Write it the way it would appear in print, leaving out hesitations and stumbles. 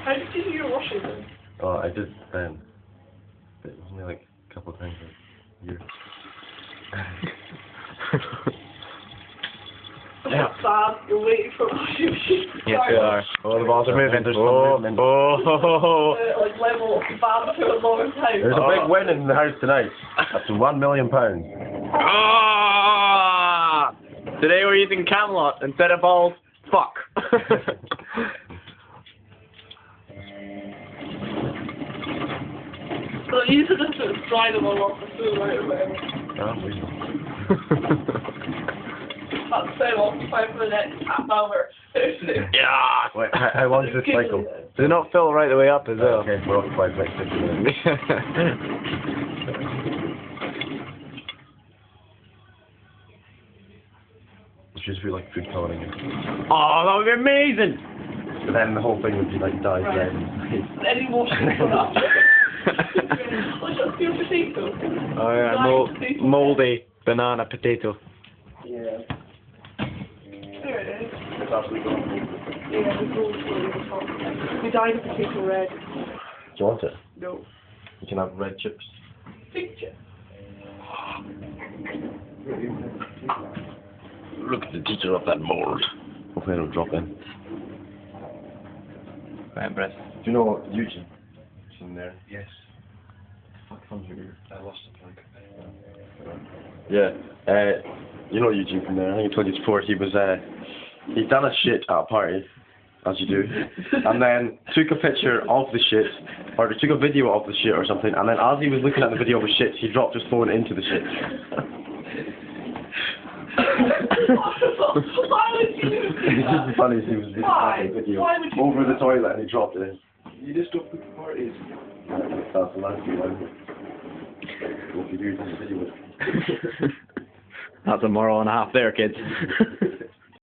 How did you do your washing then? Oh, I did then. But it was only like a couple of times a year. Yeah. Sam, you're waiting for a washing machine. Yes, we are. Oh, the balls are moving. There's Oh, some movement. oh. Like level up the band for a long time. There's a big win in the house tonight. Up to £1 million. Ah! Today we're using Camelot instead of balls. Fuck. So you should just dry them all off the food right away. That's so occupied for the next half hour. Yeah. Wait, how long is this cycle? Does it not fill right the way up as well? Okay, we're occupied for like 50 minutes. It should feel like food colouring. Oh, that would be amazing! But then the whole thing would be like dyed red. Any washing for that? What's your potato? Oh yeah, mouldy banana potato. Yeah. There it is. It's absolutely awful. Yeah, the gold one. We dyed the potato red. Do you want it? No. You can have red chips. Picture. Look at the teacher of that mold. Hopefully it'll drop in. Right, breath. Do you know Eugene? It's in there. Yes. What the fuck comes here? I lost the plug. Yeah. You know Eugene from there. I think I told you before. He'd done a shit at a party, as you do, and then took a picture of the shit, or took a video of the shit or something, and then as he was looking at the video of the shit, he dropped his phone into the shit. Why would you do It's that? just funny. He was Why? taking a video Why would you over the toilet and he dropped it in. You just don't book parties. That's the last thing. What you do is video it. That's a moral and a half there, kids.